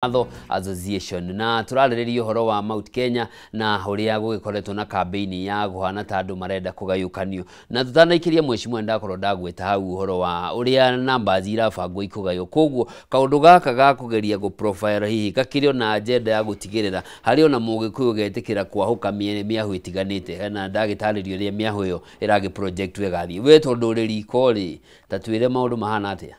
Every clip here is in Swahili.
Association na turarĩrĩria ũhoro wa Mount Kenya na ũrĩa gũgĩkoretwo na campaign ya guhana ta andũ marenda kũgayũkanio na tutanaikĩria mheshimiwa ndakorwo ndagwĩta hau ũhoro wa ũrĩa numbers irabangwo ikũgaywo koguo kaũndũ gaka ga kũgeria gũ profile hihi gakĩrĩ na agenda ya gũtigĩrĩra harĩ ona mũgĩkũyũ getĩkĩra kwahũka mĩahũ ĩtiganĩte na ndagĩtarĩrio ũrĩa mĩahũ ĩyo ĩragĩ project wegathiĩ we tondũ ũrĩ riko rĩ ta twĩre maũndũ mahana atĩa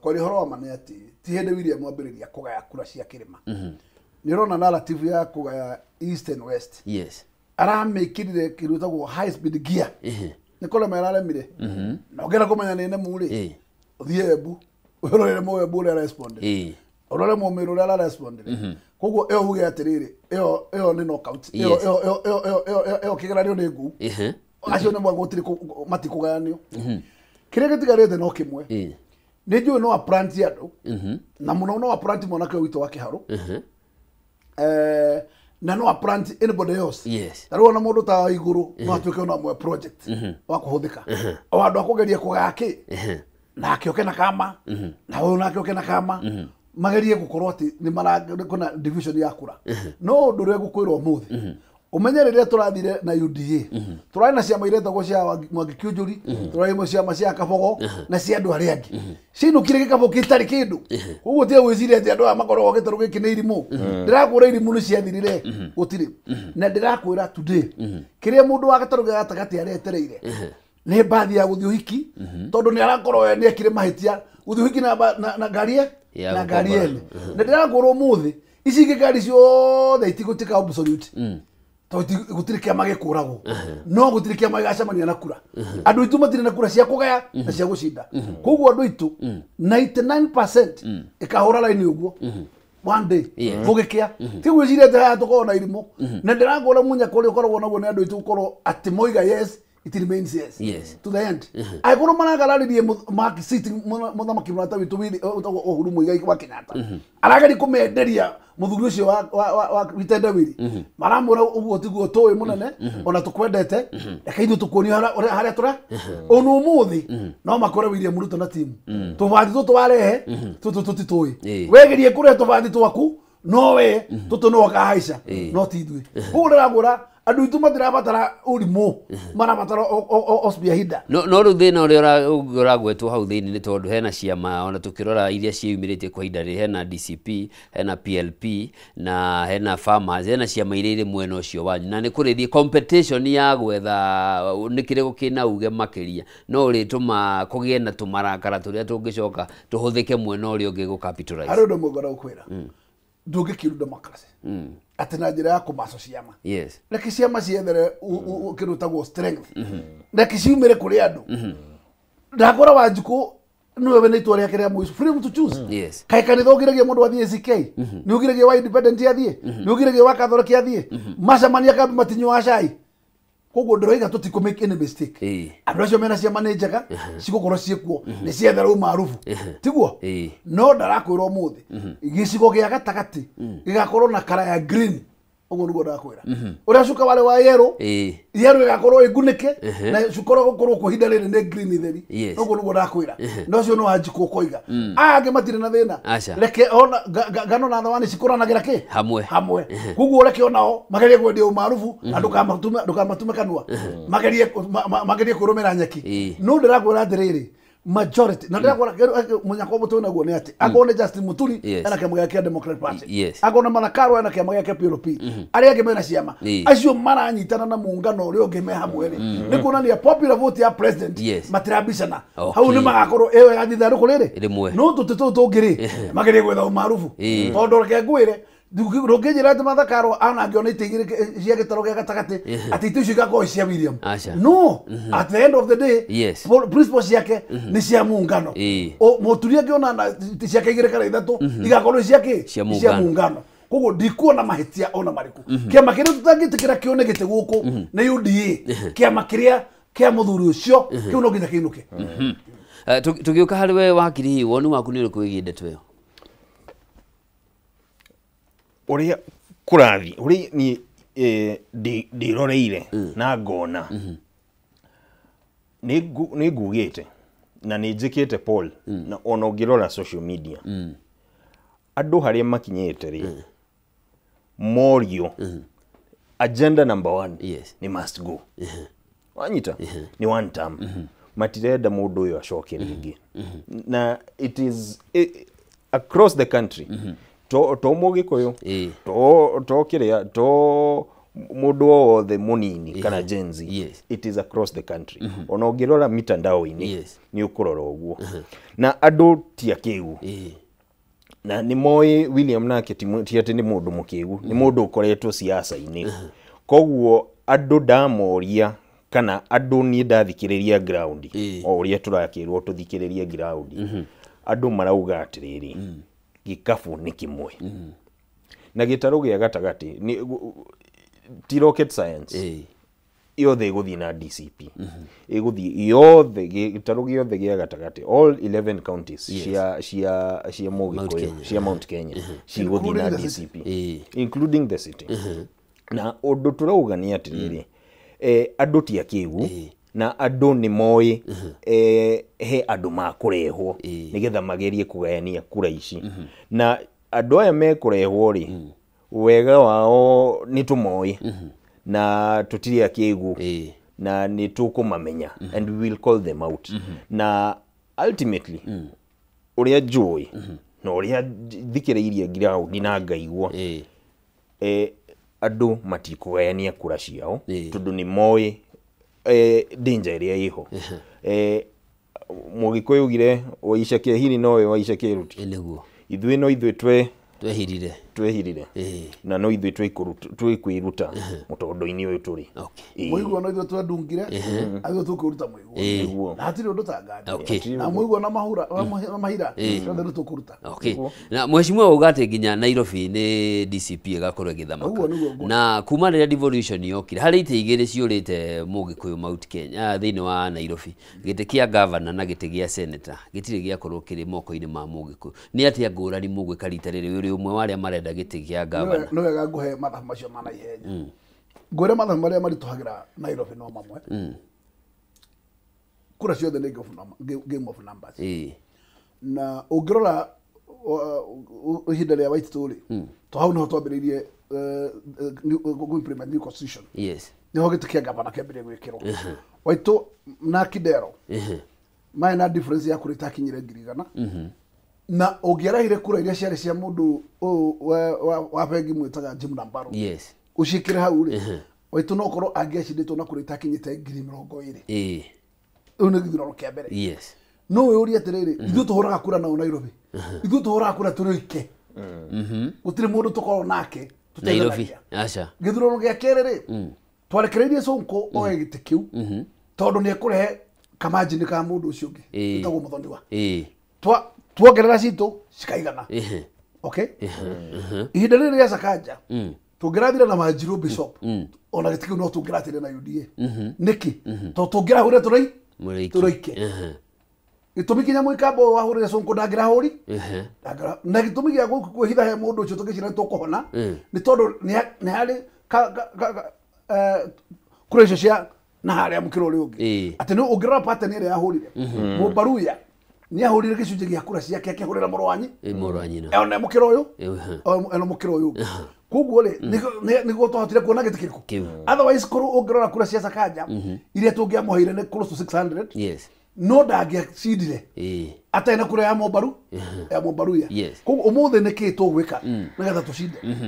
kwa horo wa maneti ti hĩndĩ William mwambĩrĩria kũgaya kura cia kĩrĩma nĩ rona narrative ya kũgaya east and west yes aramĩkĩrire kĩrutagwo high speed gear nĩ kole meraremire na ũngĩra kũmenya nĩ nemu rĩ ũthiĩ Embu ũrore Embu ũrĩa respond ũrore Mũmĩrũ ũrĩa respond koguo ĩyo uge atĩrĩrĩ ĩyo nĩ knockout ĩyo kĩgeranio nĩ ngu acio nĩ mwagũtiri matikũgayanio kĩrĩa gĩtigarĩte no kĩmwe nĩjũĩ no apranti andũ na mũno no apranti mwanake witũ wa Kĩharũ na no apranti anybody else tarĩu ona mũndũ ta igũrũ no atuĩke ona mwe project wa kũhũthĩka o andũ akũgeria kũgaya kĩ nake oke na kama na ũyũ nake oke na kama magerie gũkorwo atĩ nĩ maragĩkona division ya kura no ũndũ ũrĩa gũkwĩrwo ũmũthĩ umenye rĩrĩa tũrathire na UDA tũrarĩ na ciama iretagwo cia Mwangi Kĩũnjũri tũrarĩ na ciama cia Kabogo na cia andũ arĩa angĩ cinũkire gĩkabo gĩtarĩ kĩndũ ũguo tie gwĩciria atĩ andũ aya makoragwo gĩtarũ gĩkĩ nĩ irimũ ndĩrakwĩra irimũ nĩ ciathirire gũtirĩ na ndĩrakwĩra today kĩrĩa mũndũ wa gatarũ gĩa gatagatĩ aretereire nĩ mbathi ya gũthiĩ ũhiki tondũ nĩ arakorwo nĩ ekire mahĩtia gũthiĩ ũhiki na ngari na ngari ene na ndĩrakwĩra ũmũthĩ ici ingĩ ngari ciothe itigũtuĩka obsolete gũtirĩ kĩama gĩkũragwo no gũtirĩ kĩama gĩgacemania na kura andũ aitũ matirĩ na kura cia kũgaya na cia gũcinda koguo andũ aitũ 99% ĩkahũra raini ũguo one day gũgĩkĩa ti gwĩciria atĩ haya tũkorwo na irimũ na ndĩrakwĩra mũnyaka ũrĩa ũkoragwo naguo nĩ andũ aitũ gũkorwo atĩ moiga yes it remains yes to the end agũrũ maragararirie mark sitting mũthamaki mũrata witũ Uhuru Muigai wa Kenyatta arageri kũmenderia mũthuri ũcio wa Witenda Wili maramũra ũguo tiguo tũĩ mũnene ona tũkwendete reke ithuĩ tũkuonio harĩa tũra ona ũmũthĩ no makore William Ruto na timu tũbathi tũtũ warehe tũtitũĩ wegerie kũrĩa tũbathi twaku no we tũtũ no wakahaica no ti ithuĩ ũguo ndĩragũra andũ aitũ matirabatara ũrimũ marabatara ospia hida no rĩu thĩna ũrĩa ũragwetwo hau thĩinĩ nĩ tondũ hena ciama ona tũkĩrora iria ciumĩrĩtie kwa ihinda hena DCP hena PLP na hena Farmers hena ciama iria irĩ mwena ũcio wanyu na nĩ kũrĩthiĩ competition ya gwetha nĩ kĩrĩgo kĩna uge makĩria no ũrĩtũma kũgĩe na tũmarakara tũrĩa tũngĩcoka tũhũthĩke mwena ũrĩa ũngĩ gũcapitalize harĩ ũndũ mwega ũkwĩra ndũngĩkĩru democracy atĩ na njĩra ya kũmaco ciama reke ciama ciethere kĩrutagwo strength reke ciumĩre kũrĩ andũ ndakora Wanjikũ nĩwe nĩ itua rĩake rĩa mũico freedom to choose kaĩ kanitha ũgiragia mũndũ athiĩ ACK nĩ ũgiragia wa independent athiĩ nĩ ũgiragia wa Catholic athiĩ macamania kambi matinyuaga cai koguo ndĩroiga tũtikũ make any mistake andũ acio mena ciama nĩ njega cigũkorwo ciĩkuo nĩ cietherwo maarufu tiguo no ndarakwĩra ũmũthĩ gĩcigo gĩa gatagatĩ gĩgakorwo na kara ya green ũguo nĩguo ndakwĩra ũrĩa cuka wale wa yellow ĩgakorwo ĩngunĩke na cuka gũkorwo kwa ihinda rĩrĩ nĩ green theri ũguo nĩguo ndakwĩra no ũcio no Wanjikũ ũkoiga angĩ matirĩ na thĩna reke ona ngano na thawani cikũranagĩra kĩ hamwe koguo reke onao magerie kwendia ũmaarufu na ndũkamatume kanua magerie kũrũmĩra nyeki no ndĩrakwĩra atĩrĩrĩ majority na ndĩrakwĩra mũnyaka mũtũ naguo nĩ atĩ agone Justin Muturi ena kĩama gĩake Democratic Party agone Manakaro ena kĩama gĩake PLP arĩa angĩ mena ciama acio maranyitana na muungano ũrĩa ũngĩ me hamwe nĩ kuonania popular vote ya president matirambicana hau nĩ magakorwo ĩyo ĩgathitha rũkũ rĩrĩ no tũtũ tũngĩ magerie gwetha ũmaarufu tondũ reke ngwĩre rũngĩnjĩra atĩ Mathakaro anangĩona itĩ igĩrĩ cia gĩtaro gĩa gatagatĩ atĩ itĩ icio igakorwo cia William no at the end of the day principles ciake nĩ cia muungano Mũturi angĩona itĩ ciake igĩrĩ kana ithatũ igakorwo cia muungano koguo ndikuona mahĩtia ona marĩkũ kĩama kĩrĩa tũtangĩtĩkĩra kĩone gĩtĩ gũkũ nĩ UDA kĩama kĩrĩa kĩa mũthuri ũcio kĩu no nginya kĩinũke tũgĩũka harĩ we wakiri woni waku nĩ ũrĩkũ wĩgiĩ ndeto ĩyo ũrĩa kũrathi ũrĩa ni ndĩroreire na ngona nĩ ngugĩte na nĩ njĩkĩte poll na ona ũngĩrora social media andu haria makinyete ri morio agenda number 1 ni must go wanyita ni one term matirenda mundu uyu acoke ringi na it is across the country to mugikuyu to kiria to mundu wothe munini kana Gen Z it is across the country ona ungirora mitandao-ini ni ukurora uguo na andu ti akiu na ni moi William nake ti ati ni mundu mukiu ni mundu ukoretwo siasa-ini koguo andu ndamoria kana andu ni ndathikiriria ground o uria turakirwo tuthikiririe ground andu marauga atiriri gikabu ni kimwe na gitaru gia gatagati ni ti rocket science yothe iguthi na DCP iguthi yothe gitaru giothe gia gatagati all 11 counties cia Mugikuyu cia Mount Kenya ciguthi na DCP including the city na undu turauga ni atiriri andu ti akiu na andu ni moi he andu makurehwo nigetha magerie kugayania kura ici na andu aya mekurehwo ri wega wao ni tumoi na tutiri akigu na ni tukumamenya and we will call them out na ultimately uria joy no uria thikiriirie ground na ngaigwa andu matikugayania kura ciao tondu ni moi danger iria iho Mugikuyu gire waicake hini nowe waicake ruti niguo ithuĩ no ithuĩ twehirire na no ithuĩ twikwiruta mutondo-ini uyu turi muigua no ithuĩ twendungire athuĩ tukũruta muigua na hatirĩ ũndũ ta ngandi na muigua na mahira othe nĩ tũkũruta na mheshimiwa uga atĩ nginya Nairobi nĩ DCP ĩgakorwo ĩgĩthamaka na kuma rĩrĩa devolution yokire harĩ itĩ igĩrĩ ciũrĩte Mugikuyu Mount Kenya thĩinĩ wa Nairobi gĩtĩ kĩa governor na gĩtĩ gĩa senator gĩtirĩ gĩakorwo kĩrĩ moko-inĩ ma Mugikuyu nĩ atĩa ngũrani mũgwĩka rita rĩrĩ ũrĩ ũmwe wa arĩa marenda gĩtĩ gĩa governor no wega nguhe mathabu macio ma naihenya ngwĩre mathabu marĩa marituhagira Nairobi no mamwe kura ciothe nĩ game of numbers na ũngĩrora ihinda rĩa Waititũ rĩ to hau nĩho twambĩrĩirie implement new constitution nĩho gĩtĩ kĩa governor kĩambĩrĩrie gwĩkĩrwo Waitũ na Kidero maĩ na difference ya kura itakinyire 100 na ũngĩarahire kura iria ciarĩ cia mũndũ wa bengi mwĩtaga Jim Nambaro ucikire hau rĩ Waitũ no korwo angĩacindĩtwo na kura itakinyĩte 20,000 rĩu nĩ gĩthurano kĩa mbere no ũyũrie atĩrĩrĩ ithuĩ tũhũraga kura nao Nairobi ithuĩ tũhũraga kura tũrĩ oike gũtirĩ mũndũ tũkorwo nake Nairobi aca gĩthurano gĩa kerĩ rĩ twarekereirie Sonko oe gĩtĩ kĩu tondũ nĩ ekũrehe kamanjini ka mũndũ ũcio ũngĩ ũtagwo Muthoniwa tuongerera citũ cikaigana okay ihinda rĩrĩ rĩa Sakaja tũngĩrathire na Wanjiru Bishop ona gĩtĩ kĩu no tũngĩratire na UDA nĩkĩ tondũ tũngĩrahũrire tũroike gĩtũmi kinya mũikambo wahũrire Sonko ndangĩrahũri na gĩtũmi gĩa kwĩhitha he mũndũ ũcio tũgĩcira tũkũhona nĩ tondũ nĩ harĩ kura icio cia na harĩa mũkĩro ũrĩa ũngĩ atĩ nĩ ũngĩrora pattern ĩrĩa yahũrire Mũbaruya ni ahurire gicunje gia kura ciake akihurira Mũrwanyi ona mũkĩro ũyũ ona mũkĩro ũyũ koguo rĩ nĩguo twahotire kuona gĩtĩ kĩrĩkũ otherwise korwo ũngĩrora kura cia Sakaja iria tũngĩamũheire nĩ close to 600 no ndangĩacindire atarĩ na kura ya Mũbaru ya Mũbaruya koguo ũmũthĩ nĩkĩ tũgwĩka nĩgetha tũcinde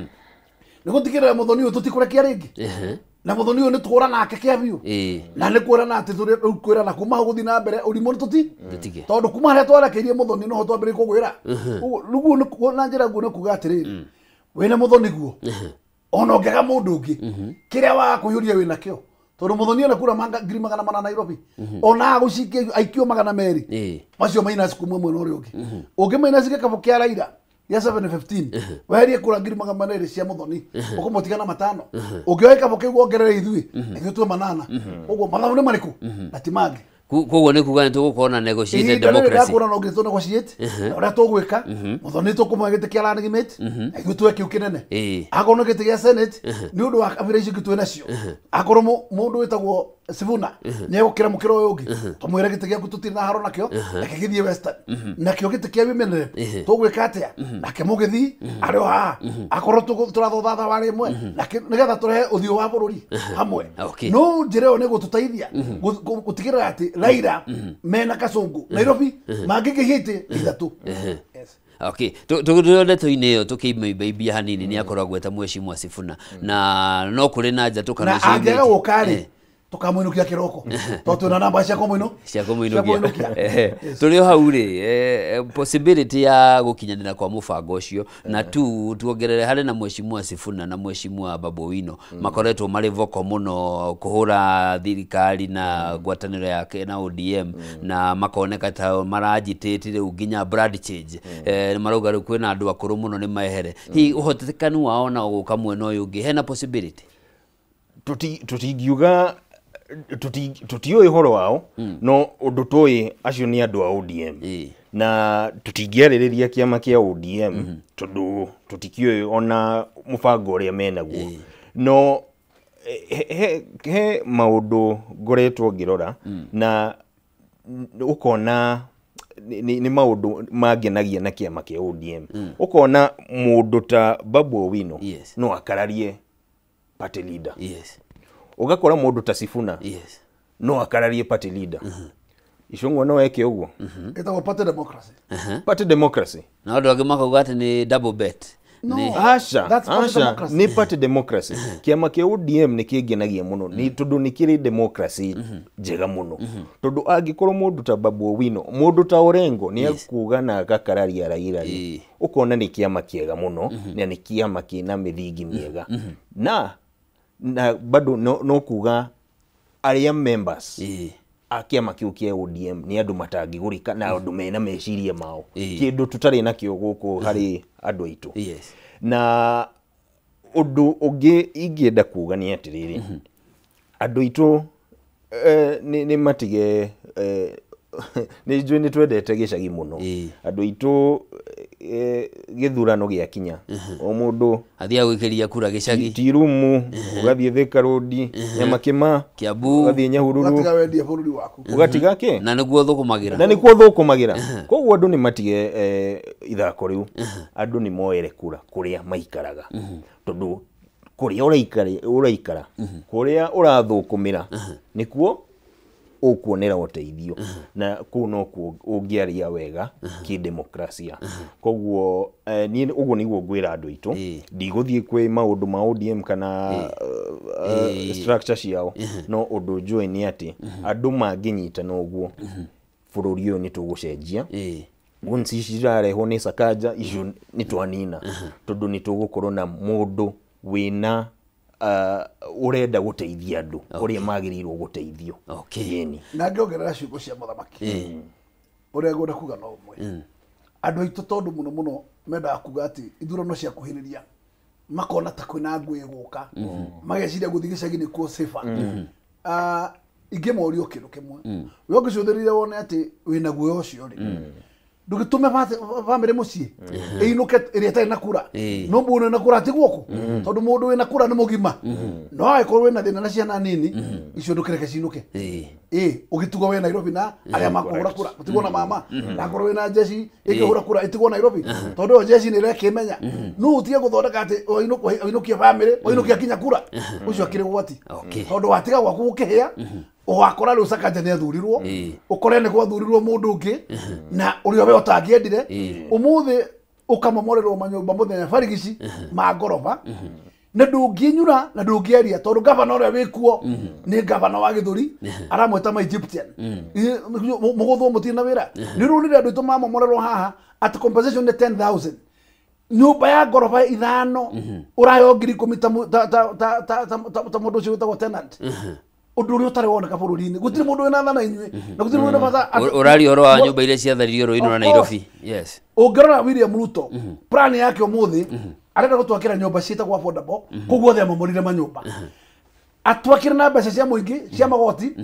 nĩ gũtigĩrĩra Mũthoni ũyũ tũtikũrekia rĩngĩ na Mũthoni ũyũ nĩ tũhũra nake kĩambio na nĩ kwĩrana atĩ tũrĩ kwĩrana kuma hau gũthiĩ na mbere ũrimũ nĩ tũti tondũ kuma harĩa twarekeire Mũthoni no ho twambĩrĩrie kũgwĩra rĩu na njĩra nguo nĩ kuga atĩrĩrĩ wĩna Mũthoni guo ona ũngĩaga mũndũ ũngĩ kĩrĩa wa kũihũria wĩna kĩo tondũ Mũthoni ona kura 100,000 Nairobi ona agũcikia aikio 200 macio mainasi kumwe mwena ũrĩa ũngĩ ũngĩmainasi gĩkabũ kĩa Raila ya 715 weherie kura 200 cia Mũthoni ũkũmũtigana 5 ũngĩoya gĩkabũ kĩu wongerere ithuĩ ithuĩ tuwe 8 ũguo mathabu nĩ marĩkũ na ti mangĩ koguo nĩ kuga nĩ tũgũkorwo na negotiated democracy na ũngĩ tũ negotiate ũrĩa tũgwĩka Mũthoni tũkũmũhe gĩtĩ kĩa running mate ithuĩ tuwe kĩu kĩnene akorwo nĩ gĩtĩ gĩa Senate nĩ ũndũ wa kabira icio ingĩ twĩ nacio akorwo mũndũ wĩtagwo Sifuna negukira mukiro uyu ungi tumwire gite giaku tutiri na haro nakio akigithie Western nakio gite kia women rep tugwika atia nake mugithi ari ha akorwo turathothatha wari mwe nake nigetha turehe uthio wa bururi hamwe no njire ne gututeithia gutigirira ati Raila mena Kasongo Nairobi mangigihite ithatu. Okay, tuone tuineo tukiimbia hanini ni akoragwo eta Mheshimiwa Sifuna na no kuri na nja tukana ciĩ na gukari tukamwinukia kiroko to na namba cia komwinukia turi hau ri possibility ya gukinyanira kwa mubango ucio na tu tuongerere hari na Mheshimiwa Sifuna na Mheshimiwa Babu Owino makoretwo mari voko muno kuhura thirikari na ngwataniro yake na ODM na makoneka ta maragitate riu nginya brand change marauga riu kwina andu akuru muno ni maehere hi uhotekanu wao na guka mwena uyu ungi hena possibility tutingiuga tutioi horo wao no undu toi acio ni andu a ODM na tutingiaririria kiama kia ODM tondu tutikioi ona mubango uria menaguo no he maundu ngoretwo ngirora na ukona ni maundu mangenagia na kiama kia ODM ukona mundu ta Babu Owino no akararie party leader ugakora mundu ta Sifuna no akararie party leader icungwa no eke uguo etagwo party democracy party democracy na andu angi makauga ati ni double bet asha ni party democracy kiama kia ODM ni kingenagia muno ni tondu ni kiri democracy njega muno tondu angikorwo mundu ta Babu Owino mundu ta Orengo ni akuga na agakararia Raila ukona ni kiama kiega muno ni kiama kina mithingi miega na bado no kuga aria members akiama kiu kia ODM ni andu matangigurika na andu mena meciria mao kindu tutari nakio guku hari andu aitu na undu ungi ingienda kuga ni atiriri andu aitu ni matige ni njui ni twendete gicagi muno andu aitu githurano giakinya o mundu athia gwikiria kura gicagi tirumu ugathie Thika Road Nyamakima Kiambu ugathie Nyahururu ugatiga wendia bururi waku ugatiga ke na niguo thukumagira koguo andu ni matige ithako riu andu ni moere kura kuria maikaraga tondu kuria uraikara kuria urathukumira nikuo ukuonera uteithio na kuno ungiaria wega ki demokrasia koguo ni uguo niguo ngwira andu itu ndiguthie kwi maundu ma ODM kana structure ciao no undu njui ni ati andu manginyita no uguo bururi uyu ni tugucenjia gunsi cirarehwo ni Sakaja icio ni twanina tondu ni tugukorwo na mundu wina urenda guteithia andu uria magirirwo guteithio yeni na ngiongerera ciugo cia muthamaki uria ngwenda kuga no umwe andu aitu tondu muno menda kuga ati ithurano cia kuhiriria makona ta kwina ngui guka mageciria guthi gicagi ni kuo safer ingemorio kindu kimwe we ngicutherire wone ati wina guo ucio ri ndugitume family mucie inuke iria tari na kura no mbone na kura tigwoku tondu mundu wina kura ni mugima no aikorwo wina thina na ciana nini icio ndukireke cinuke ugituga we Nairobi na aria makuhura kura utigwo na mama na korwo wina jeshi ikihura kura itigwo Nairobi tondu jeshi ni rekimenya no utige guthondeka ati inukia family inukia kinya kura ucio akire gwati tondu watiga gwaku ukihia ugakora riu Sakaja ni athurirwo ukore ni gwathurirwo mundu ungi na urio we utangiendire umuthi ukamomorerwo manyumba muthenya barigici ma ngoroba na ndunginyura na ndungieria tondu gavana uria wikuo ni gavana wa Githuri aramweta ma Egyptian muguthwo mutina wira ni runire andu itu mamomorerwo haha at compensation ni 10,000 nyumba ya ngoroba ithano urayo ngiri 10 ta mundu ucio witagwo tenant undu uri utari woneka bururi-ini gutiri mundu wina thana inyue na gutiri mundu bata urari horo wa nyumba iria ciatharirio Ruiru na Nairobi ungirora William Ruto plan yake umuthi arenda gutwakira nyumba ciitagwo affordable koguo the mamorire manyumba atwakira na mbeca cia muingi cia magoti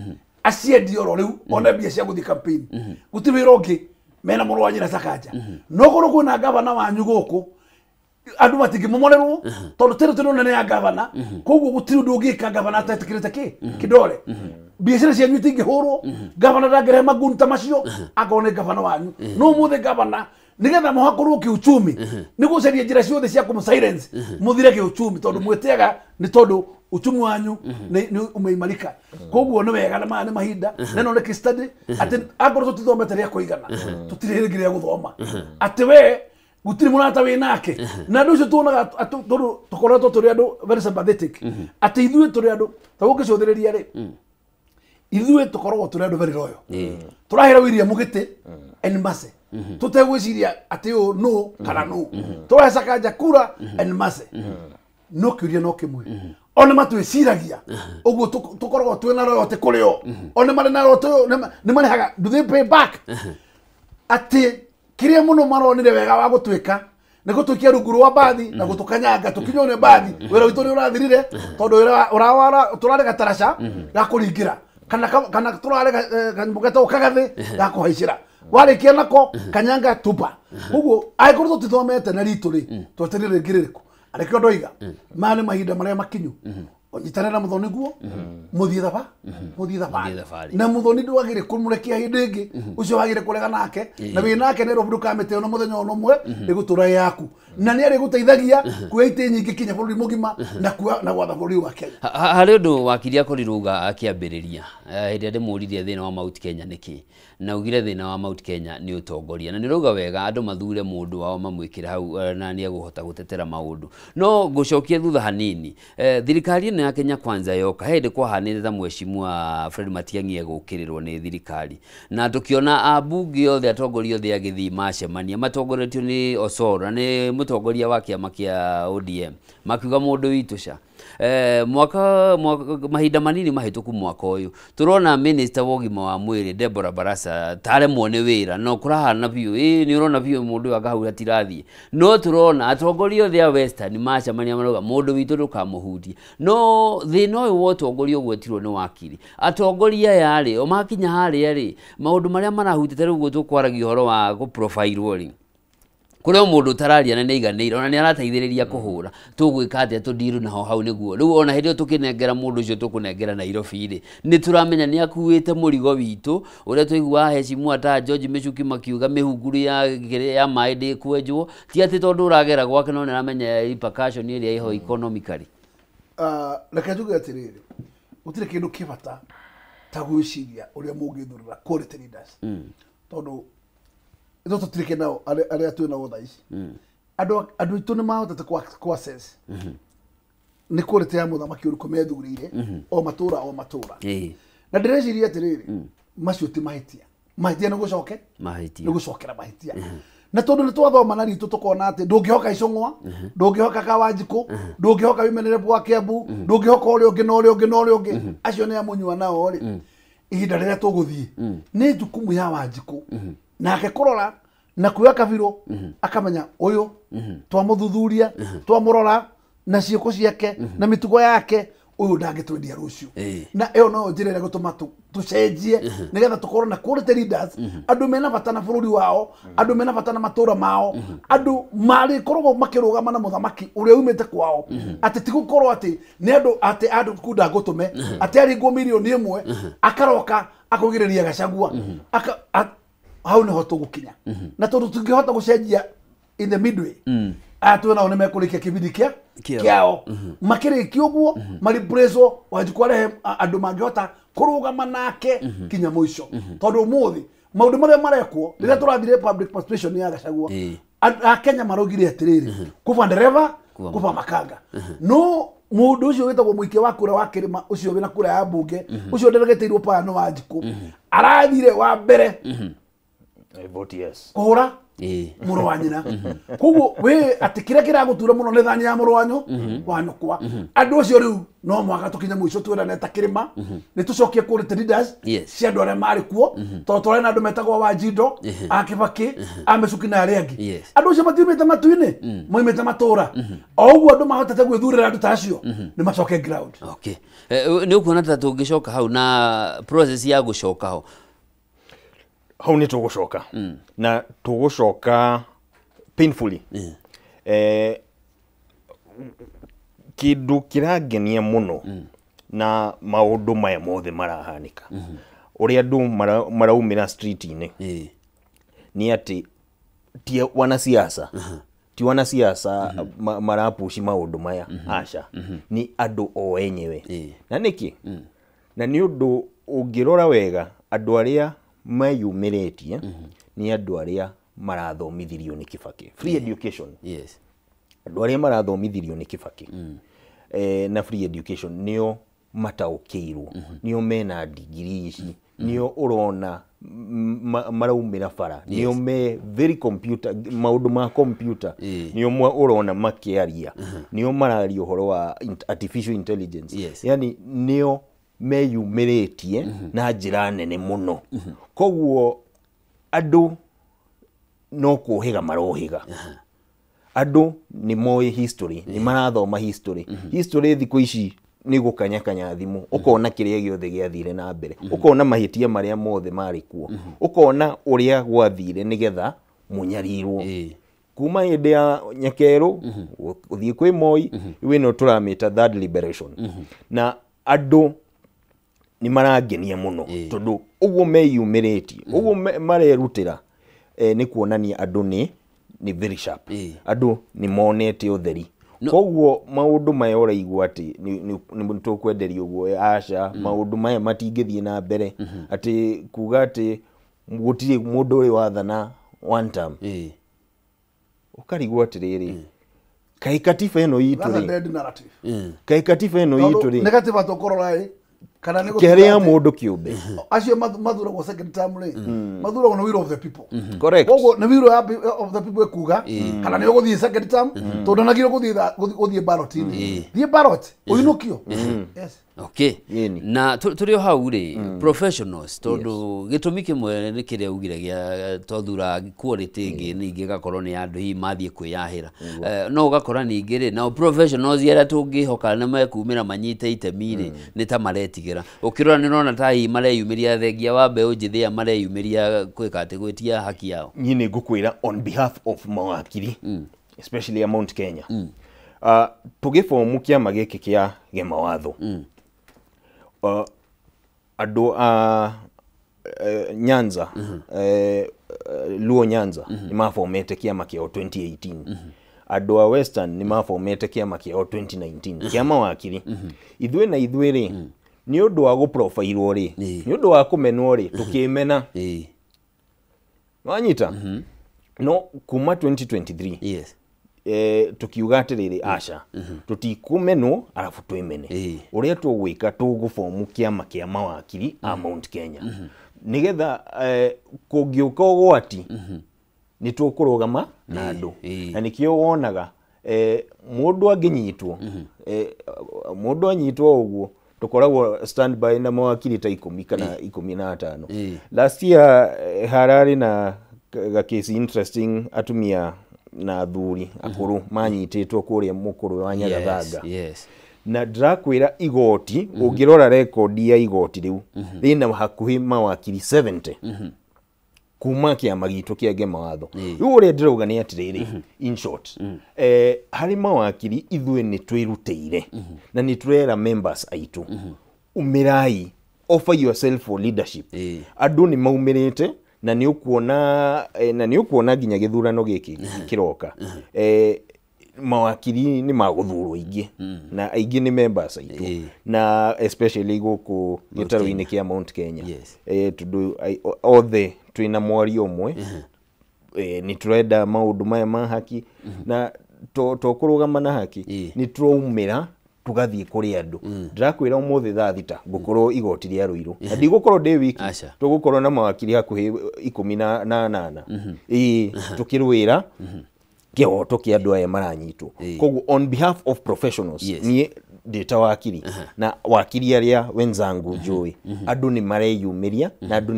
aciendi oro riu ona mbia cia guthi campaign gutiri wira ungi mena muru wa nyina Sakaja no goro kwina gavana wanyu guku andu matingimomorerwo tondu tiri nene ya gavana koguo gutiri undu ungika gavana atatikirite kidole biacara cianyu itingĩhũrwo gavana ndangĩrehe magunta macio akorwo nĩ gavana wanyu no mũthĩ gavana nigetha muhakorwo kiuchumi ni gucaria njira ciothe cia kumsilence muthire kiuchumi tondu mwitiaga ni tondu uchumi wanyu ni umeimarika koguo ni wega na mane mahinda neno ni study ati akorwo tutithomete ria kuigana tutirihirigire guthoma ati we gutiri munata we nake na ndu ucio tuonaga tondu tukoretwo turi andu very sympathetic ati ithuĩ turi andu ta gukicũthĩrĩria ri ithuĩ tukoragwo turi andu very loyal turahira William Mugiti en masse tutegwiciria ati o no kana no turacaka jakura en masse no kiuria no kimwe one matwiciragia uguo tukoragwo twina rote kurio one mari na rote ni marehaga do they pay back ati kiria muno maronire wega wa gutwika ni gutwikia rungu rwa bathi na gutukanyanga tukinyo ne bathi wira witu ni urathirire tondu urawara turarega tarasha ga kuringira kana turarega kanmugeto ukagathi ga kuhaicira warikia nako kanyanga tupa uguo aikorwo tutithomete na ritu ri tweterere ngiririku ariko ndoiga mane mahinda maria makinyu onyitane na muthoni guo muthie thaba na muthoni ndwagire kumurekia hindi ingi ucio wagire kurega nake na wi nake ni roburuka mete no muthenya ono mwe igutura yaku na ni ari guteithagia kuya ite nyingi kinya bururi mugima na gwatha bururi wa Kenya hari undu wakiria kuriruga akiambiriria hindi ndi muririe thina wa Mount Kenya niki na ugire thina wa Mount Kenya ni utongoria na niruga wega andu mathure mundu wao mamwikire hau na ni eguhota gutetera maundu no gucokie thutha hanini thirikari ya Kenya Kwanza yoka hindi kwahanire ta mheshimiwa Fred Matiang'i egukirirwo ni thirikari na tukiona abunge othe atongoria othe agithii macemania matongoretio ni Osoro ni mutongoria wa kiama kia ODM makiuga mundu witu ca mwaka mahinda manini mahituku mwaka uyu turona minister wa ugima wa mwiri Deborah Barasa tare muone wira no kurahana biu ni urona biu mundu agahura tirathi no turona atongoria othe a Western macemania maroga mundu witu ndukamuhutie no thina uyu wa atongoria gwetirwo ni wakiri atongoria yari o makinya hari ari maundu maria marahutite riu tukwaragia horo wa go profile ri kurio mundu tararia na neiganira ona ni arateithiriria kuhura tugwika atia tudiru naho hau niguo riu ona hindi tukinengera mundu ucio tukunengera Nairobi ri ni turamenya ni akuite murigo witu uria tuigua hecimu ta George Michuki makiuga mihunguru ya mai ndi kwenjwo ti ati tondu uragera gwake no niramenya repercussion iria iho economically reke njuge atiriri gutire kindu kibata ta gwiciria uria mungithurira quality leaders tondu ito tutirike nao aria twina otha ici andu itu ni mahotete kwa sense ni quality ya muthamaki uriku methurire o matura na ndireciria atiriri macio ti mahitia ni gucoke ni gucokera mahitia na tondu ni twathoma na ritu tukona ati ndungihoka Icung'wa ndungihoka Kawanjiku ndungihoka Wimenere bwa Kiambu ndungihoka uria ungi na uria ungi acio ni amunyua nao ri ihinda riria tuguthie ni jukumu ya Wanjiku nake kurora na kuya Kabiro akamenya uyu twamuthuthuria twamurora na cioko ciake na mitugo yake uyu ndangitwendia rucio na iyo no njirere gutuma tucenjie nigetha tukorwo na quality leaders andu mena bata na bururi wao andu mena bata na matura mao andu mari korwo makirugama na muthamaki uria umete kwao ati tigukorwo ati ni andu kunda gutume ati ari ngo milioni imwe akaroka akugiriria Gachagua hau niho tugukinya na tondu tungihota gucenjia in the midway atwena one mekurikia kibindi kiao makiriki uguo maripreso wajikwarehe andu mangihota kurugama nake kinya muico tondu muthi maundu maria marekwo riria turathire public participation ya Gachagua a Kenya marogire atiriri kuva ndereva kuva makanga no mundu ucio witagwo muikia wa kura wa kirima ucio wina kura ya bunge ucio nderegeteirwo pano Wanjiku arathire wa mbere vote yes kuhura muru wa nyina koguo we ati kiria kiragutura muno ni thani ya muru wanyu wanukwa andu ucio riu no mwaka tukinya muico twirane ta kirima ni tucokie quality leaders cia andu aria mari kuo tondu turena andu metagwo Wanjindo a Kibaki a Michuki na aria angi andu ucio matiumite matu-ini moimite matura o uguo andu mahotete gwithurira andu ta acio ni macoke ground ni ukuona ta tungicoka hau na process ya gucoka ho hau ni tugucoka na tugucoka painfully kindu kirangenia muno na maundu maya mothe marahanika uria andu maraumira street-ini ni ati ti wanasiasa ti wanasiasa marapushi maundu maya aca ni andu o enyewe na niki na ni undu ungirora wega andu aria mayumiritie ni andu aria marathomithirio ni Kibaki free education andu aria marathomithirio ni Kibaki na free education nio mataukirwo nio mena degree ici nio urona maraumira bara nio me very computer maundu ma computer nio urona makiaria nio mararia uhoro wa artificial intelligence yani nio meyumiritie na njira nene muno koguo andu no kuhiga marohiga andu ni moi history ni marathoma history history thiko ici ni gukanyakanya thimu ukona kiria giothe giathire na mbere ukona mahitia maria mothe mari kuo ukona uria gwathire nigetha munyarirwo kuma hinde ya Nyakeru uthie kwi Moi iwe no turamita third liberation na andu ni marangenia muno tondu uguo meyumiritie uguo marerutira ni kuonania andu ni very sharp andu ni monete utheri koguo maundu maya uraigua ati ni tukwenderia uguo aca maundu maya matingithie na mbere ati kuga ati gutiri mundu uri wathana one term ukarigwa atiriri kai katiba ino yitu kai katiba ino yitu ri negative atokorora kana nego keria mundu kiumbe acio mathuragwo second term ri mathuragwo na will of the people correct koguo na will of the people kuga kana ni uguthie second term tondu nagiro guthie ballot ni thie ballot uinukio yes okay na turio hau ri professionals tondu gitumi kimwe ni kiria ugire gia tothura quality ingi ningi gakorwo ni andu hi mathie kwiyahira no ugakora ningi ri na professionals yera tungihoka na mekumira manyite itemi ri ni ta maretigira ukirora ni rona ta hi mareyumiria thengia wa mbeũ njithi ya mareyumiria kwika ati gwitia haki yao nyine ngukwira on behalf of mawakiri especially ya Mount Kenya tugifomu kiama giki kia gemawatho andu Nyanza Luo Nyanza ni mafomete kiama kia 2018 andu a Western ni mafomete kiama kia 2019 kiama wakiri ithwe na ithwe ri ni undu wa guprofailwo ri ni undu wa kumenwo ri tukimena wanyita no kuma 2023 yes tukiuga atiriri aca tutikumenwo arafu twimene uria tugwika tugufomu kiama kia mawakiri a Mount Kenya nigetha kungiuka ugwati ni tukurugama na andu na nikio wonaga mundu anginyitwo mundu anyitwo uguo tukoragwo standby na mawakiri ta 10 kana 15 last year harari na ga case interesting atumia na athuri akuru manyititwo kuria mukuru wa Nyagathanga na drakwira igoti ungirora record ya igoti riu rina hakuhi mawakiri 70 kuma kia magito kia gemawatho riu uria ndirauga ni atiriri in short hari mawakiri ithwe ni twirutire na ni turera members aitu umirai offer yourself for leadership andu ni maumirite na ni ukuona ginya githurano giki kiroka mawakiri ni maguthurwo ingi na aingi ni members aitu na especially guku gitaru-ini kia Mount Kenya tundu othe twina mwari umwe ni turenda maundu maya ma haki na tokurugama na haki ni turaumira tugathie kuri andu ndirakwira umuthi thaa thita ngukorwo igoti ria Ruiru na ndigukorwo ndi wiki tugukorwo na mawakiri hakuhi 18 tukirwira kihoto kia andu aya maranyitwo koguo on behalf of professionals ni data wakiri na wakiri aria wenzangu njui andu ni mareyumiria na andu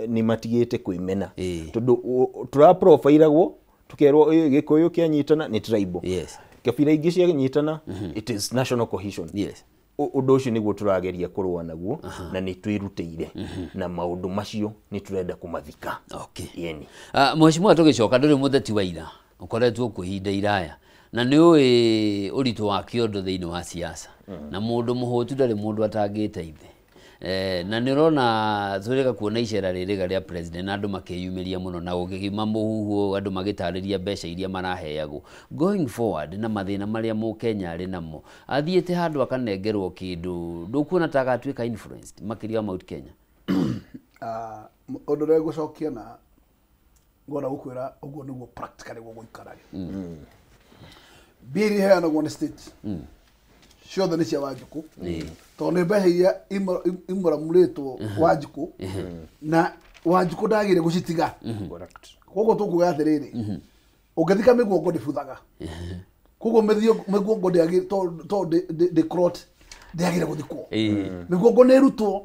ni matigite kwimena tondu turaprofailagwo tukerwo gikuyu kia nyitana ni tribal kabira ingi cia nyitana it is national cohesion undu ucio niguo turageria kurwa naguo na ni twirutire na maundu macio ni turenda kumathika mheshimiwa tugicoka nduri mutheti wa ira ukoretwo kuhinda iraya na nĩ ũĩ ũritũ wa kĩondo thĩinĩ wa siasa na mũndũ mũhũtu ndarĩ mũndũ atangĩteithia na nĩ ũrona tũrĩga kuona icera rĩrĩga rĩa president na andũ makĩyumĩria mũno na gũkĩgima mũhuhu andũ magĩtarĩria mbeca iria maraheagwo going forward na mathĩna marĩa Mũkenya arĩ namo athiĩte handũ akanengerwo kĩndũ ndũkuona ta agatuĩka influenced makĩria Mount Kenya ũndũ ũrĩa ngũcokia na ngona gũkwĩra ũguo nĩguo practically gũgũikaraga mbiri heanagwo nĩ state ciothe nĩ cia Wanjikũ tondũ nĩ mbeca iria imũramũrĩtwo Wanjikũ na Wanjikũ ndagĩrĩire gũcitiga koguo tũkuga atĩrĩrĩ ũngĩthika mĩguongo ndĩbuthaga koguo mĩguongo ndĩagĩrĩire gũthikwo mĩguongo nĩ ĩrutwo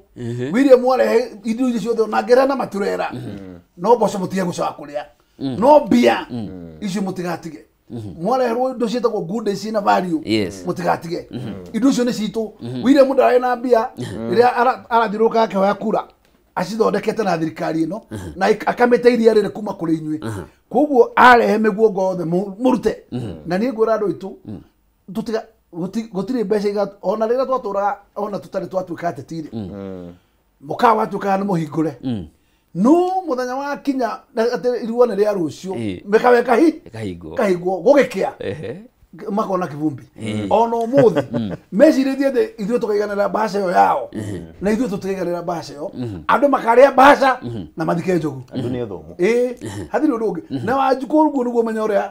William warehe indo icio ciothe na ngera na maturera no mboco mũtige gũcoka kũrĩa no mbia icio mũtigatige mwareherwo indo ciĩtagwo good days na value mũtigatige indo icio nĩ citũ William ndarĩ na mbia rĩrĩa arathiũrũrũka akĩhoya kura acithondekete na thirikari ĩno na akamĩteithia rĩrĩ kuma kũrĩ inyuĩ koguo arehe mĩguongo yothe mũrute na niĩ ngwĩra andũ aitũ tũtiga gũtirĩ mbeca ona rĩrĩa twatũraga ona tũtarĩ twatuĩka ateti-rĩ mũkawa watuĩkaga nĩ mũhingũre no mũthenya wa kinya atĩ irua nĩ rĩa rũciũ mĩkawa kahingwo gũgĩkĩa makona kĩvumbi ona ũmũthĩ mecirĩtie thĩ ithuĩ tũkaiganĩra mbaca ĩyo yao na ithuĩ tũtikaiganĩra mbaca ĩyo andũ makarĩa mbaca na mathike njogu andũ nĩ athomu hatirĩ ũndũ ũngĩ na Wanjikũ ũguo nĩguo menya ũrĩa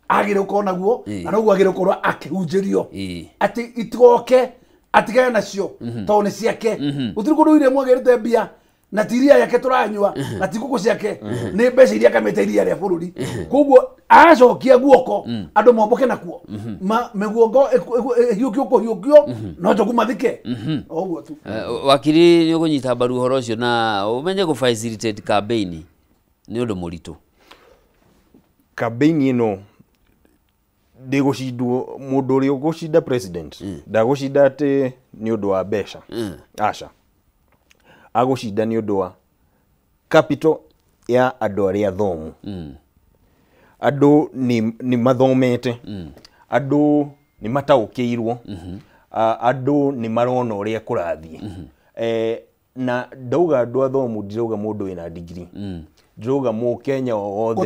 agĩrĩ gũkorwo naguo na noguo agĩrĩ gũkorwo akĩhunjĩrio atĩ itigoke atigane nacio tondũ nĩ ciake gũtirĩ kũndũ William agĩrĩte mbia na tiria yake tũranyua na ti ngũkũ ciake nĩ mbeca iria akamĩteithia rĩa bũrũri koguo acokia guoko andũ momboke nakuo mĩguongo hiũkio kũhiũkio no njogu mathike ũguo tu wakiri nĩ ũkũnyita mbaru ũhoro ũcio na ũmenye gũ-facilitate campaign nĩ ũndũ mũritũ campaign ĩno ndĩgũcindwo mũndũ ũrĩa ũgũcinda president ndagũcinda atĩ nĩ ũndũ wa mbeca aca agũcinda nĩ ũndũ wa capital ya andũ arĩa athomu andũ nĩ mathomete andũ nĩ mataũkĩirwo andũ nĩ marona ũrĩa kũrathiĩ na ndauga andũ athomu ndirauga mũndũ wĩna degree ndĩrauga Mũkenya wothe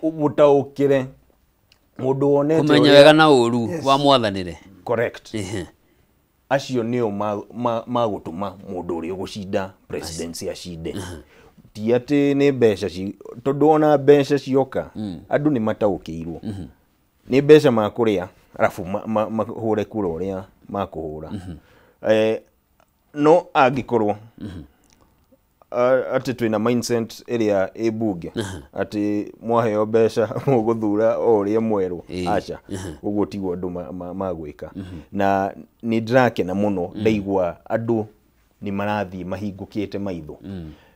gũtaũkĩre mũndũ wonete kũmenya wega na ũru wa mwathanĩre correct acio nĩo magũtũma mũndũ ũrĩa ũgũcinda presidency acinde ti atĩ nĩ mbeca tondũ ona mbeca cioka andũ nĩ mataũkĩirwo nĩ mbeca makũrĩa arabu mahũre kura ũrĩa makũhũra no angĩkorwo atĩ twĩna mindset ĩrĩa ĩ bunge atĩ mwaheo mbeca mũgũthura o ũrĩa mwerwo aca ũguo tiguo andũ magwĩka na nĩ ndĩrakena mũno ndaigua andũ nĩ marathiĩ mahingũkĩte maitho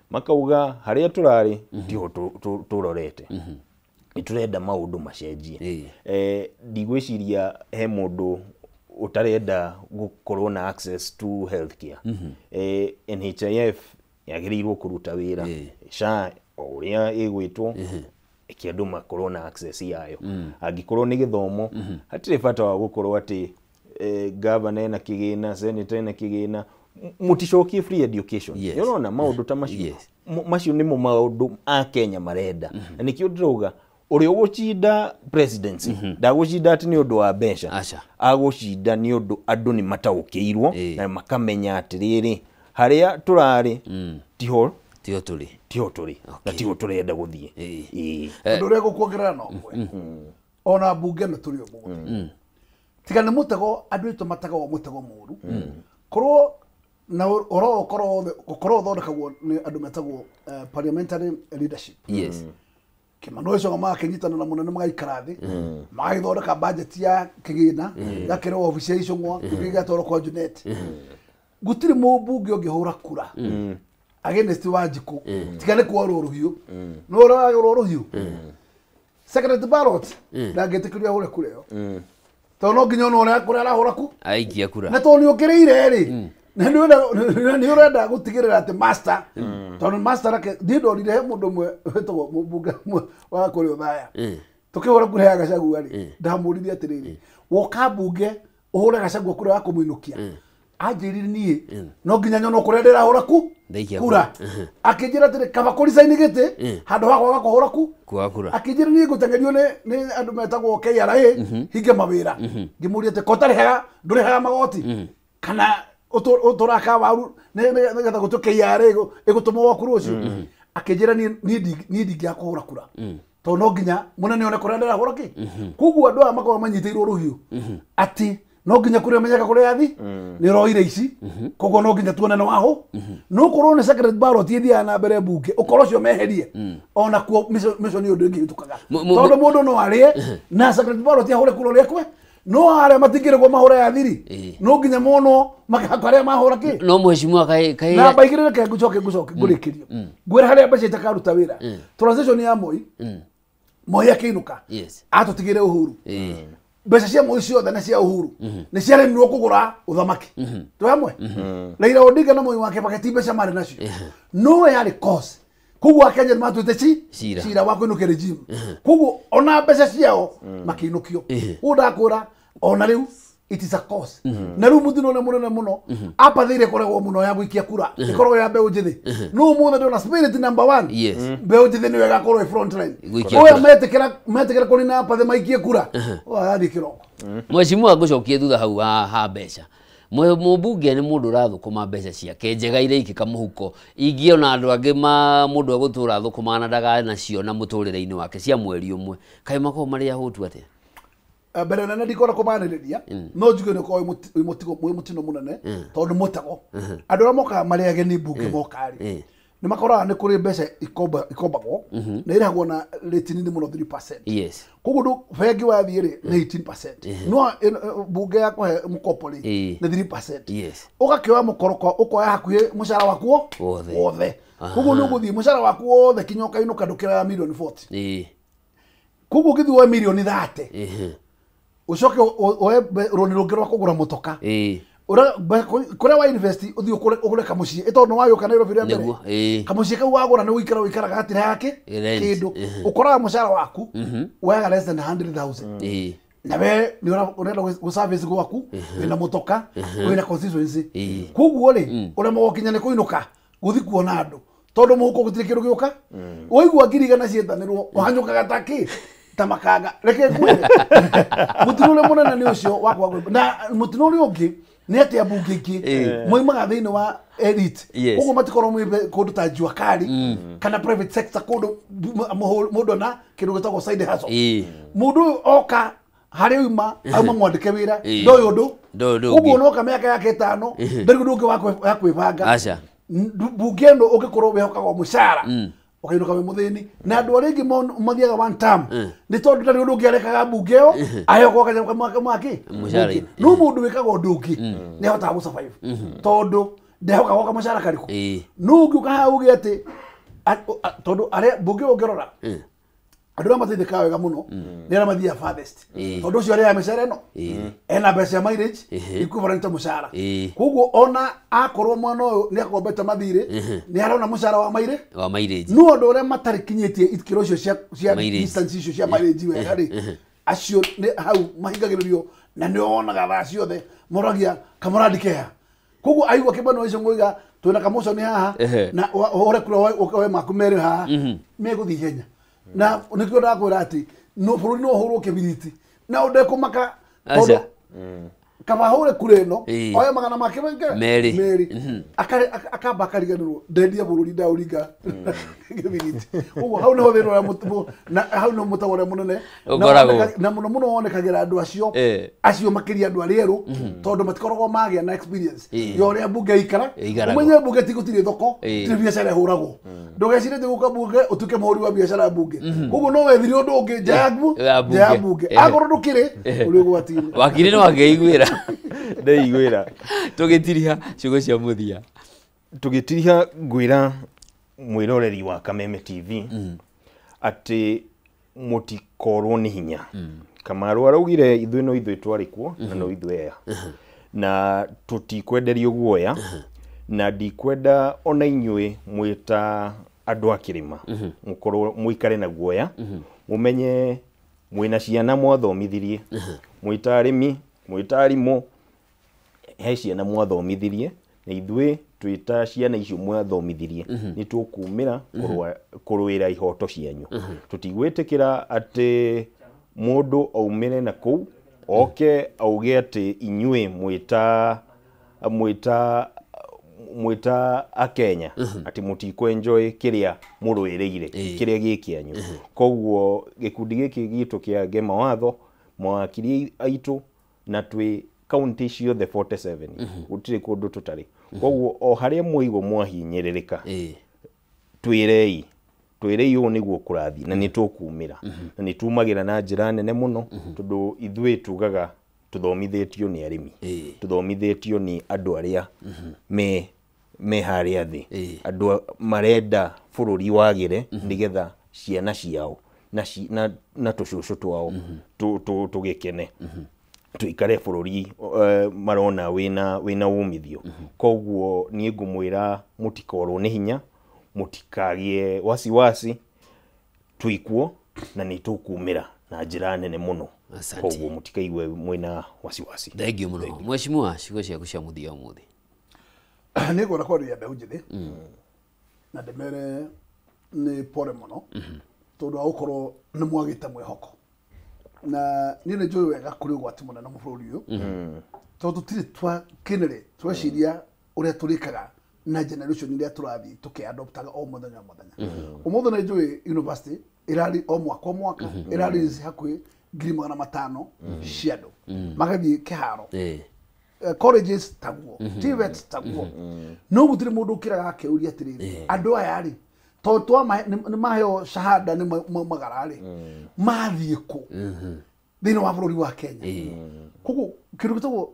makauga harĩa tũrarĩ tiho tũrorete nĩ tũrenda maũndũ macenjie ndigwĩciria he mũndũ ũtarenda gũkorwo na access to healthcare NHIF yagĩrĩirwo kũruta wĩra SHA ũrĩa ĩgwĩtwo andũ makorwo na access yayo angĩkorwo nĩ gĩthomo hatirĩ bata wa gũkorwo atĩ governor ena kĩgĩna senator ena kĩgĩna mũticokie free education nĩũrona maũndũ ta macio macio nĩmo maũndũ a Kenya marenda na nĩkĩo ndĩrauga ũrĩa ũgũcinda presidency ndagũcinda atĩ nĩ ũndũ wa mbeca agũcinda nĩ ũndũ andũ nĩ mataũkĩirwo na makamenya atĩrĩrĩ harĩa tũrarĩ tiho tũrĩ na tiho tũrenda gũthiĩ ũndũ ũrĩa gũkuongerera no ũmwe ona mbunge nĩ tũrĩ o mũgũnda tiga nĩ mũtego andũ aitũ matagaga mũtego mũru korwo na ũkorwo ũthondekagwo nĩ andũ metagwo parliamentary leadership Kimano Ichung'wa magakĩnyitana na mũnene magaikara thĩ magagĩthondeka budget ya kĩgĩna gakĩrwo obici ya Ichung'wa gĩgatwarwo kwa Junet gũtirĩ mũmbunge ũngĩhũra kura against Wanjikũ tiga nĩ kwa rũrũhiũ no ũragĩrwo rũhiũ secretary ballot ndangĩtĩkĩria hũre kura ĩyo tondũ no nginya ũrĩa kũrĩa arahũra ku aikia kura na tondũ nĩ ũkĩrĩire rĩ nĩ ũrenda gũtigĩrĩra atĩ master tondũ master rake ndindorire he mũndũ ũmwe wĩtagwo mũmbunge wa kũrĩa Othaya tukihora kura Gachagua ri ndamurithia atiriri woka bunge uhura Gachagua kura yako muinukia anjirire nie no nginya nyono kuria ndirahura kura akinjira atiri kaba kuricaini giti handu hakwa gakuhura kura akinjira nie gutengerio ni andu metagwo KRA hinge mawira ngimuria ati kotarihaga ndurihaga magoti kana uturaka waru nigetha gutu KRA igutuma wakuru ucio akinjira nie ndingia kuhura kura to no nginya munene one kuria ndirahura ki kuguo andu aya makorwo manyitĩirwo ruhiũ ati no nginya kuria menyeka kuria yathi ni roire ici koguo no nginya tuonane waho no korwo ni secret ballot ithia na mbere bunge ukorwo cio meherie ona kuo mission yo ndingi hitukaga tondu mundu no arie na secret ballot ya hore kuro rekwe no aria matingirego mahora ya thiri no nginya mono makakaria mahora ki no mheshimiwa kai na baigirire ke ngucoke ngurikirio ngwira haria mbeca itakaruta wira transition ya Moi akiinuka atutigire Uhuru mbeca cia Moi ciothe na cia Uhuru ni ciaremirwo kugura uthamaki tu hamwe Raila Odinga na Moi wake paketi mbeca mari nacio no yari cause kuguo Kenya matwite cira wa kuinukia regime kuguo ona mbeca ciao makiinukio udakura ona riu it is a cause na riu muthino ne muno apathire koregwo muno ya gwikia kura ikorwo ya mbeu njithi no muthe ndona spirit number 1 mbeu njithi ni wega korwo front line oya metekera kunina apathe maikie kura wari kiroko mheshimiwa ngucokie thutha hau ha mbeca mubunge ni mundu rathukuma mbeca ciake njega ire ikika muhuko ingiona andu angi mundu agutura thukuma na ndaga nacio na muturire-ini wake cia mweri umwe kai mako mari ahutu atia mbere nene ndikora kumaniriria no njuge ni ko mutino munene tondu mutago andu ara moka mari ageni bunge mokari ni makoraga ni kuri mbeca ikombagwo na iragwo na rate nini muno 3%. Kuguo bengi wa thiiri ni 18%. No bunge yakwa mukopo ri ni 3%. Ugakioya mukoroko ukoya hakuhi mushara waku wothe. Kuguo ni uguthii mushara waku wothe kinyoka inuka ndukira milioni 40. Kuguo githi wa milioni 30. Ucoke oe roni rungirwa kugura mutoka ura kuria wa invest uthi ugure kamucie itondu wayo kana Nairobi ria mbere kamucie kau wagura ni wikara gatira yake kindu ukora mushara waku wega less than 100,000 na we ni urenda go service gwaku wina mutoka wina constituency kuguo ri ura mokinya ni kuinuka guthi kuona andu tondu muhuko gutire kindu gioka waigua ngirigana cietanirwo wanyuka gataki tamakanga reke kwire mutinule munene ni ucio wakwa na mutinule ungi ni ati abunge iki moimaga thiini wa elite uguo matikoro mwibe kundu ta juakari kana private sector kundu mundu na kindu gitagwo side hustle mundu oka hari uma auma mwandike wira ndoyo ndu uguo noka miaka yake 5 ndari ndu wa kwibanga acha bunge ndo ugikorwo wehokagwo mushara wakainuka we muthini na andu aringi mathiaga one term ni tondu ndari undu ngiarekaga bunge yo ayoko kanya mwaki mushara no mundu wikaga undu ungi ni ahota gu survive tondu ndehoka goka mushara kariku no ngiuka hau ati tondu are bunge ungirora andu amathithika wega muno ni ara mathia farthest tondu ucio ari ameshara no ena mbeca mileage equivalent mushara kuguo ona akorwo mwana uyu ni akombeta mathire ni arona mushara wa mileage no andu aria matarikinyitie ikiro ucio cia distance icio cia mileage wega ri acio ni hau mahingagiririo na ni onaga thaa ciothe moragia kamurandikeha kuguo aigua kibano icio ngoiga twina kamoco ni haha na ore kura we makumere haha meguthi Kenya na nikio ndakwira ati no bururi no hurwo kibiriti na unde kumaka todo kama hore kureno oya magana make meri akaba kariganirwo ndendia bururi ndauringa kibiriti uguo hau no thiro ya mutumo na hau no mutawore munene na muno wonekagira andu acio makiria andu arieru tondu matikoragwo magia na experience yore bunge ikara umenye bunge tigutire thoko ti biacara huragwo ndugecire guka bunge utuke muhuri wa biacara bunge uguo no wethire undu ungi ja bunge agoro ndukire uri ugwatine wakiri no angeiguira ndeiguira tugitiriha ciugo cia muthia tugitiriha ngwira mwiroreri wa Kameme TV ati mutikorwo ni hinya Kamaru araugire ithuĩ no ithuĩ twari kuo na no ithuĩ ea na tutikwenderio guoya na ndikwenda ona inyuĩ mwita andu akirima mukorwo muikare na guoya mumenye mwina ciana mwathomithirie mwitarimi mwitarimu he ciana mwathomithirie na ithuĩ twita ciana icio mwathomithirie nĩ tũkumĩra kũrũĩra ihoto cianyu tũtigwĩtĩkĩra atĩ mũndũ aumĩre na kũu oke auge atĩ inyuĩ mwĩta akenya atĩ mũtikwenjoy kĩrĩa mũrũĩrĩire kĩrĩa gĩkĩanyu koguo gĩkundi gĩkĩ gitũ kĩa Ngema Watho mawakiri aitũ na twĩ kaunti ciothe 47 gũtirĩ kũndũ tũtarĩ koguo o harĩa mũigwo mwahinyĩrĩrĩka twĩrei ũũ nĩguo kũrathiĩ na nĩ tũkumĩra na nĩ tumagĩra na njĩra nene mũno tondũ ithuĩ tugaga tũthomithĩtio nĩ arĩmi tũthomithĩtio nĩ andũ arĩa me harĩa thĩ andũ marenda bũrũri wagĩre nĩgetha ciana ciao na tũcũcũ twao tũgĩkene tuikare bũrũri marona wĩna umithio koguo niĩ ngũmwĩra mũtikorwo nĩ hinya mũtikagie wasiwasi tuikuo na nĩ tũkumĩra na njĩra nene mũno koguo mũtikaigue mwĩna wasiwasi. Thank you mũno mheshimiwa ciugo ciaku cia mũthia ũmũthĩ. Nĩ ngwenda kwaria mbeũ njĩthĩ na ndĩmere nĩ pore mũno tondũ wa gũkorwo nĩ mwagĩte mwĩhoko na niĩ nĩ njũĩ wega kũrĩ ũgwati mũnene bũrũri ũyũ tondũ tũtirĩ tweciria ũrĩa tũrĩkaga na generation iria tũrathiĩ tũkĩadoptaga o mũthenya ũmũthĩ nĩ njũĩ university ĩrarĩ o mwaka ĩrarĩ hakuhĩ 500,000 cia andũ magathiĩ kĩharo colleges taguo TVET taguo no gũtirĩ mũndũ ũkĩraga akĩũria atĩrĩrĩ andũ aya rĩ tondũ nĩ maheo shahada nĩ magararĩ mathiĩ kũ thĩinĩ wa bũrũri wa Kenya koguo kĩndũ gĩtagwo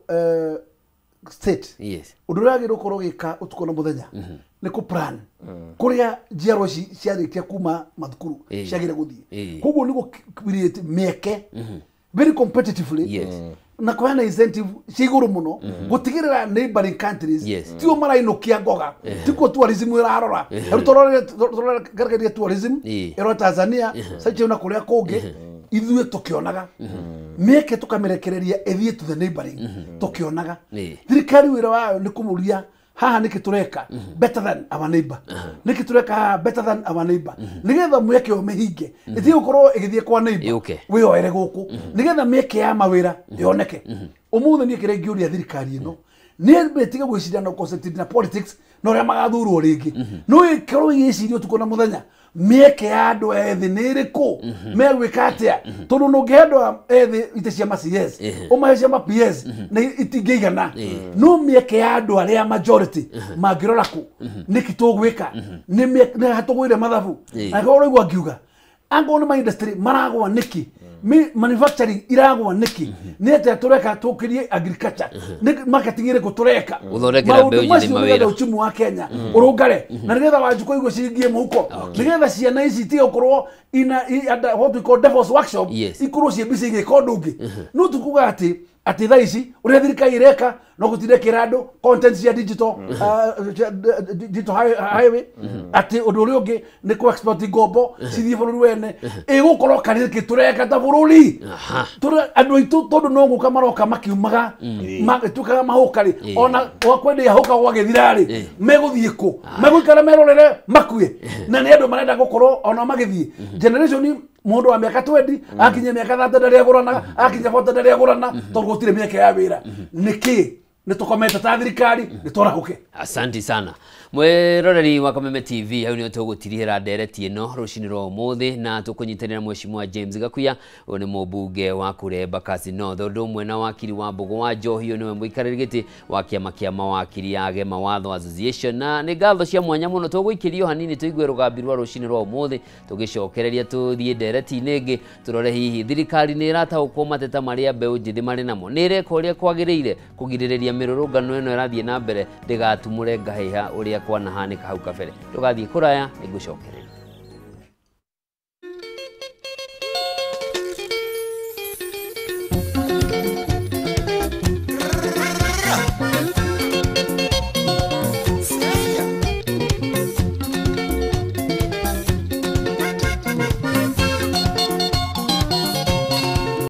state ũndũ ũrĩa agĩrĩirwo gũkorwo gĩka ũtukũ na mũthenya nĩ kũ plan kũrĩa njiarwa ciarĩkia kuma mathukuru ciagĩrĩire gũthiĩ koguo nĩ create mĩeke very competitively na kũheana incentive cia igũrũ mũno gũtigĩrĩra neighboring countries tio marainũkia ngoga tiko tourism ĩrarora tũrora tourism ĩrora Tanzania saicho na kũrĩa kũngĩ ithuĩ tũkĩonaga mĩeke tũkamĩrekereria ĩthiĩ to the neighboring tũkĩonaga thirikari wĩra wayo nĩ kũmũria haha nĩkĩ tũreka better than our neighbor nĩkĩ tũreka haha better than our neighbor nĩgetha mweke o mĩhinge ĩthiĩ gũkorwo ĩgĩthiĩ kwa neighbor wĩyoere gũkũ nĩgetha mĩeke ya mawĩra yoneke ũmũthĩ niĩ kĩrĩa ingĩũria thirikari ĩno nĩ mbĩtige gwĩciria no concentrate na politics na ũrĩa magathurwo rĩngĩ no ĩkorwo igĩciria ũtukũ na mũthenya mĩeke ya andũ ethĩ nĩ ĩrĩkũ megwĩka atĩa tondũ ndũngĩhe ethĩ itĩ cia ma-CS ũmahe cia ma-PS na itingĩigana no mĩeke ya andũ arĩa majority mangĩrora kũ nĩkĩ tũgwĩka nĩ hatũgwĩre mathabu na ũrĩa ũraigua ngiuga angorwo nĩ ma-industry maragwa nĩkĩ manufacturing iragwa nĩkĩ nĩ atĩa tũreka tũkĩrie agriculture nĩ marketing ĩrĩkũ tũreka gũthondekera mbeũ njĩthĩ mawĩra uchumi wa Kenya ũrũngare na nĩgetha wanjukũ igwe ciringie mũhuko nĩgetha ciana ici tiga gũkorwo what we call devil's workshop ikorwo ciĩ busy igĩka ũndũ ũngĩ no tukuga atĩ thaa ici ũrĩa thirikari ĩreka no gũtindĩkĩra andũ content cia digital highway atĩ ũndũ ũrĩa ũngĩ nĩ kũ export ngombo cithiĩ bũrũri wene ĩgũkorwo karĩkĩ tũreka ta bũrũri andũ aitũ tondũ no gũka maroka makiumaga magĩtuĩkaga mahũkarĩ ona wakwendia hũka gwagĩthirarĩ megũthiĩ kũ megũikara merorere makue na nĩ andũ marenda gũkorwo ona magĩthiĩ generation mũndũ wa mĩaka 20 akinyia mĩaka 30 ndarĩ agũranaga akinyia 40 ndarĩ agũrana tondũ gũtirĩ mĩeke ya wĩra nĩkĩ nĩ tũkomete ta thirikari nĩ tũrahũke. Asante sana mwĩroreri wa Kameme TV hau nĩo tũgũtirihĩra ndereti ĩno rũcinĩ rwa ũmũthĩ na tũkũnyitanĩra mheshimiwa James Gakuya ũyũ nĩ mũmbunge wa kũrĩa Embakasi North ũndũ ũmwe na wakiri wa Mbũgũ wa Njohi nĩwe mũikarĩri gĩtĩ wa kĩama kĩa mawakiri ya Ngema Watho Association na nĩ ngatho cia mwanya mũno tũgũikĩrio hanini tũigue rũgambi rwa rũcinĩ rwa ũmũthĩ tũgĩcokereria tũthiĩ ndereti-inĩ ĩngĩ tũrore hihi thirikari nĩ ĩrataũkwo mateta marĩa mbeũ njĩthĩ marĩ namo nĩ ĩreka ũrĩa kwagĩrĩire kũgirĩrĩria mĩrũrũngano ĩno ĩrathiĩ na mbere ndĩgatumũre ngahĩha ũrĩa kwanahanĩka hau kabere ndũgathiĩ kũraya nĩngũcokereria.